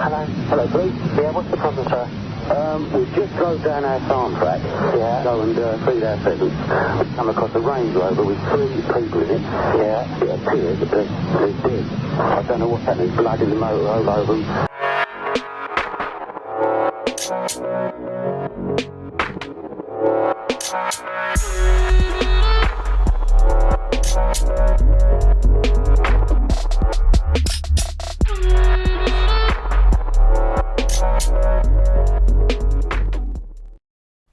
Hello. Hello, police. Yeah, what's the problem, sir? We just drove down our farm track. Yeah. Go and feed our pheasants. We come across a Range Rover with 3 people in it. Yeah. It appears that they're dead. I don't know what's happening. Blood in the motor all over them.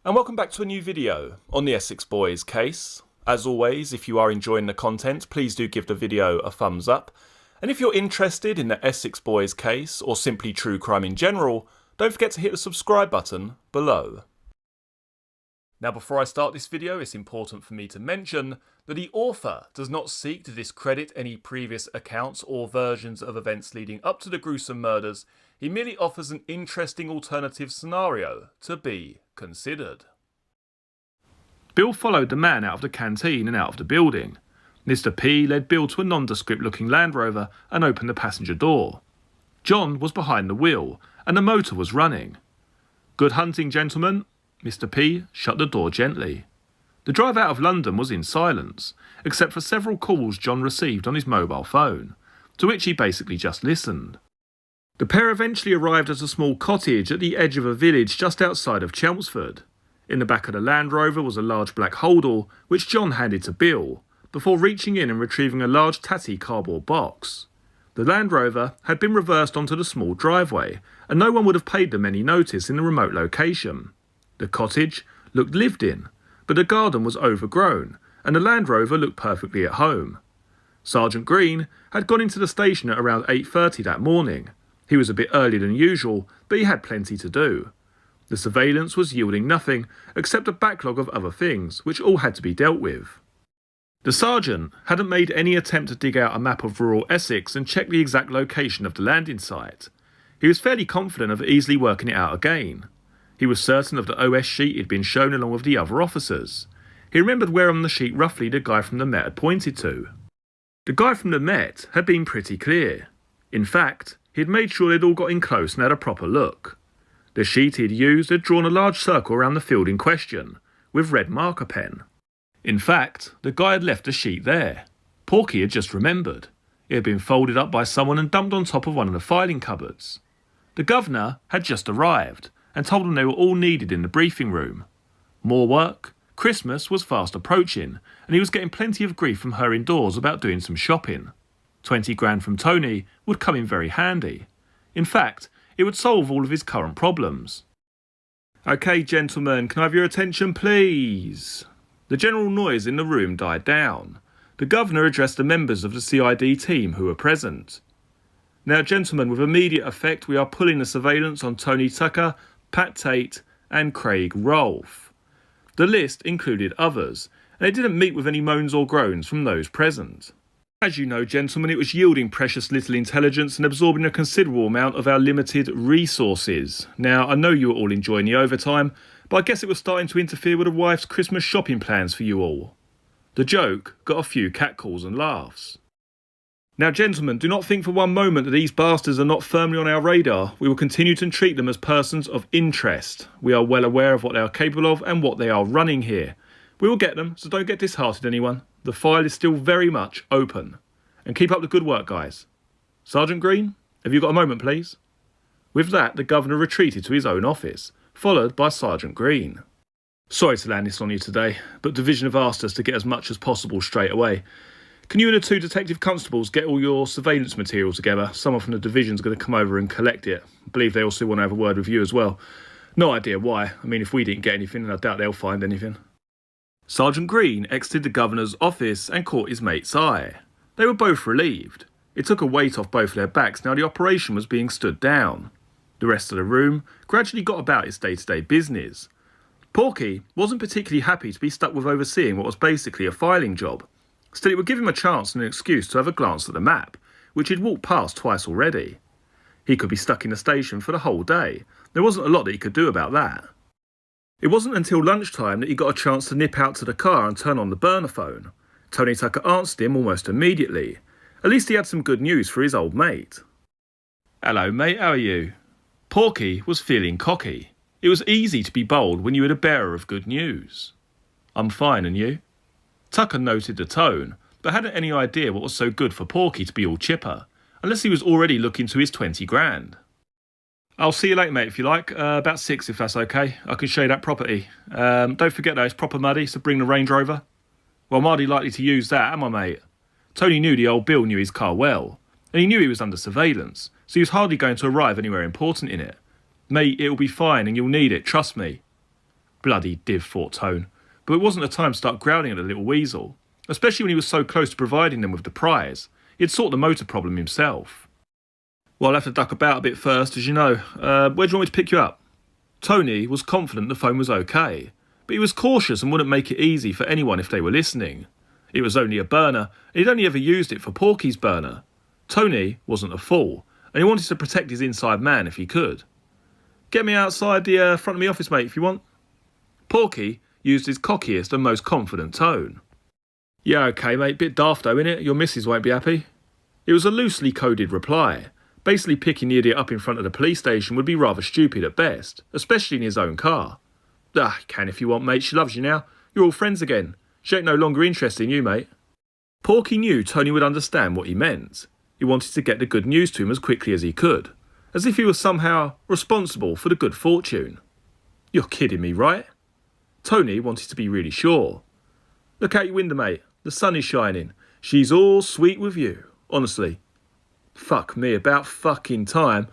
And welcome back to a new video on the Essex Boys case. As always, if you are enjoying the content, please do give the video a thumbs up. And if you're interested in the Essex Boys case, or simply true crime in general, don't forget to hit the subscribe button below. Now, before I start this video, it's important for me to mention that the author does not seek to discredit any previous accounts or versions of events leading up to the gruesome murders. He merely offers an interesting alternative scenario to be considered. Bill followed the man out of the canteen and out of the building. Mr. P led Bill to a nondescript looking Land Rover and opened the passenger door. John was behind the wheel and the motor was running. "Good hunting, gentlemen." Mr. P shut the door gently. The drive out of London was in silence, except for several calls John received on his mobile phone, to which he basically just listened. The pair eventually arrived at a small cottage at the edge of a village just outside of Chelmsford. In the back of the Land Rover was a large black holdall, which John handed to Bill, before reaching in and retrieving a large Tate cardboard box. The Land Rover had been reversed onto the small driveway, and no one would have paid them any notice in the remote location. The cottage looked lived in, but the garden was overgrown, and the Land Rover looked perfectly at home. Sergeant Green had gone into the station at around 8:30 that morning. He was a bit earlier than usual, but he had plenty to do. The surveillance was yielding nothing except a backlog of other things, which all had to be dealt with. The sergeant hadn't made any attempt to dig out a map of rural Essex and check the exact location of the landing site. He was fairly confident of easily working it out again. He was certain of the OS sheet he'd been shown along with the other officers. He remembered where on the sheet roughly the guy from the Met had pointed to. The guy from the Met had been pretty clear. In fact, he had made sure they'd all got in close and had a proper look. The sheet he'd used had drawn a large circle around the field in question, with red marker pen. In fact, the guy had left the sheet there. Porky had just remembered. It had been folded up by someone and dumped on top of one of the filing cupboards. The governor had just arrived, and told them they were all needed in the briefing room. More work. Christmas was fast approaching, and he was getting plenty of grief from her indoors about doing some shopping. 20 grand from Tony would come in very handy. In fact, it would solve all of his current problems. "Okay, gentlemen, can I have your attention, please?" The general noise in the room died down. The governor addressed the members of the CID team who were present. "Now, gentlemen, with immediate effect, we are pulling the surveillance on Tony Tucker, Pat Tate and Craig Rolfe." The list included others, and they didn't meet with any moans or groans from those present. As you know, gentlemen, it was yielding precious little intelligence and absorbing a considerable amount of our limited resources. Now, I know you were all enjoying the overtime, but I guess it was starting to interfere with a wife's Christmas shopping plans for you all. The joke got a few catcalls and laughs. "Now, gentlemen, do not think for one moment that these bastards are not firmly on our radar. We will continue to treat them as persons of interest. We are well aware of what they are capable of and what they are running here. We will get them, so don't get disheartened, anyone. The file is still very much open. And keep up the good work, guys. Sergeant Green, have you got a moment, please?" With that, the governor retreated to his own office, followed by Sergeant Green. "Sorry to land this on you today, but Division have asked us to get as much as possible straight away. Can you and the 2 detective constables get all your surveillance material together? Someone from the division's going to come over and collect it. I believe they also want to have a word with you as well. No idea why. I mean, if we didn't get anything, I doubt they'll find anything." Sergeant Green exited the governor's office and caught his mate's eye. They were both relieved. It took a weight off both their backs now the operation was being stood down. The rest of the room gradually got about its day-to-day business. Porky wasn't particularly happy to be stuck with overseeing what was basically a filing job. Still, it would give him a chance and an excuse to have a glance at the map, which he'd walked past twice already. He could be stuck in the station for the whole day. There wasn't a lot that he could do about that. It wasn't until lunchtime that he got a chance to nip out to the car and turn on the burner phone. Tony Tucker answered him almost immediately. At least he had some good news for his old mate. "Hello, mate, how are you? Porky was feeling cocky. It was easy to be bold when you were the bearer of good news. I'm fine, and you? Tucker noted the tone, but hadn't any idea what was so good for Porky to be all chipper, unless he was already looking to his 20 grand. I'll see you later, mate, if you like. About 6, if that's okay. I can show you that property. Don't forget, though, it's proper muddy, so bring the Range Rover. Well, I'm hardly likely to use that, am I, mate? Tony knew the old Bill knew his car well, and he knew he was under surveillance, so he was hardly going to arrive anywhere important in it. Mate, it'll be fine, and you'll need it, trust me. Bloody div, thought Tone, but it wasn't the time to start growling at the little weasel, especially when he was so close to providing them with the prize. He'd sorted the motor problem himself. Well, I'll have to duck about a bit first, as you know. Where do you want me to pick you up? Tony was confident the phone was okay, but he was cautious and wouldn't make it easy for anyone if they were listening. It was only a burner, and he'd only ever used it for Porky's burner. Tony wasn't a fool, and he wanted to protect his inside man if he could. Get me outside the front of my office, mate, if you want. Porky used his cockiest and most confident tone. Yeah, okay, mate, bit daft though, innit? Your missus won't be happy. It was a loosely coded reply. Basically picking the idiot up in front of the police station would be rather stupid at best, especially in his own car. Ah, you can if you want, mate, she loves you now. You're all friends again. She ain't no longer interested in you, mate. Porky knew Tony would understand what he meant. He wanted to get the good news to him as quickly as he could, as if he was somehow responsible for the good fortune. You're kidding me, right? Tony wanted to be really sure. Look out your window, mate. The sun is shining. She's all sweet with you, honestly. Fuck me, about fucking time.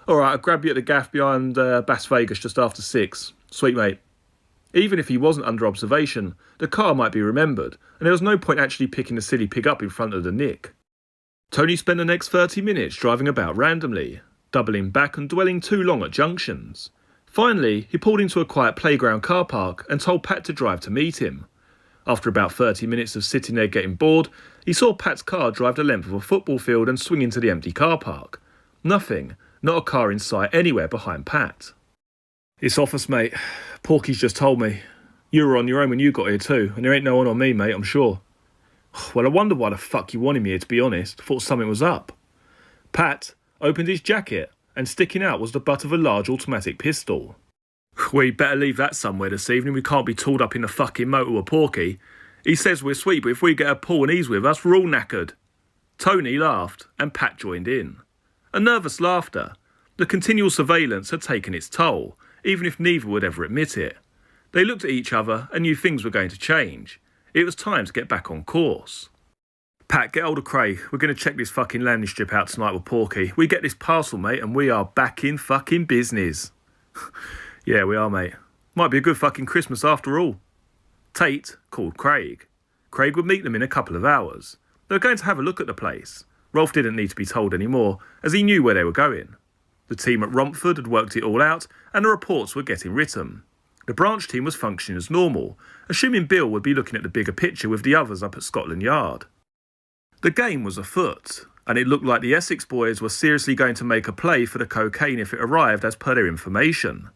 Alright, I'll grab you at the gaff behind Las Vegas just after 6. Sweet, mate. Even if he wasn't under observation, the car might be remembered, and there was no point actually picking the silly pig up in front of the nick. Tony spent the next 30 minutes driving about randomly, doubling back and dwelling too long at junctions. Finally, he pulled into a quiet playground car park and told Pat to drive to meet him. After about 30 minutes of sitting there getting bored, he saw Pat's car drive the length of a football field and swing into the empty car park. Nothing, not a car in sight anywhere behind Pat. It's office, mate. Porky's just told me. You were on your own when you got here too, and there ain't no one on me, mate, I'm sure. Well, I wonder why the fuck you wanted me here, to be honest. Thought something was up. Pat opened his jacket, and sticking out was the butt of a large automatic pistol. We better leave that somewhere this evening. We can't be tooled up in the fucking motor with Porky. He says we're sweet, but if we get a pull and he's with us, we're all knackered. Tony laughed, and Pat joined in. A nervous laughter. The continual surveillance had taken its toll, even if neither would ever admit it. They looked at each other and knew things were going to change. It was time to get back on course. Pat, get hold of Craig. We're going to check this fucking landing strip out tonight with Porky. We get this parcel, mate, and we are back in fucking business. Yeah, we are, mate. Might be a good fucking Christmas after all. Tate called Craig. Craig would meet them in a couple of hours. They were going to have a look at the place. Rolf didn't need to be told anymore, as he knew where they were going. The team at Romford had worked it all out, and the reports were getting written. The branch team was functioning as normal, assuming Bill would be looking at the bigger picture with the others up at Scotland Yard. The game was afoot, and it looked like the Essex boys were seriously going to make a play for the cocaine if it arrived as per their information.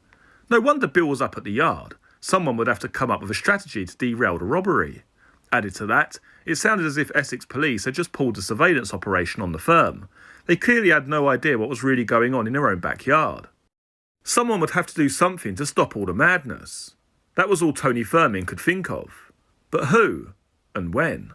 No wonder Bill was up at the yard. Someone would have to come up with a strategy to derail the robbery. Added to that, it sounded as if Essex police had just pulled a surveillance operation on the firm. They clearly had no idea what was really going on in their own backyard. Someone would have to do something to stop all the madness. That was all Tony Firmin could think of. But who and when?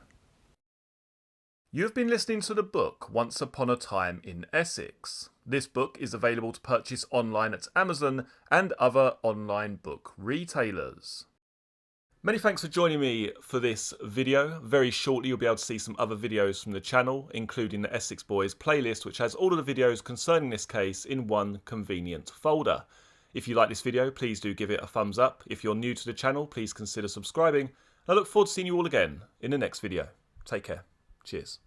You have been listening to the book Once Upon a Time in Essex. This book is available to purchase online at Amazon and other online book retailers. Many thanks for joining me for this video. Very shortly you'll be able to see some other videos from the channel, including the Essex Boys playlist, which has all of the videos concerning this case in one convenient folder. If you like this video, please do give it a thumbs up. If you're new to the channel, please consider subscribing. I look forward to seeing you all again in the next video. Take care. Cheers.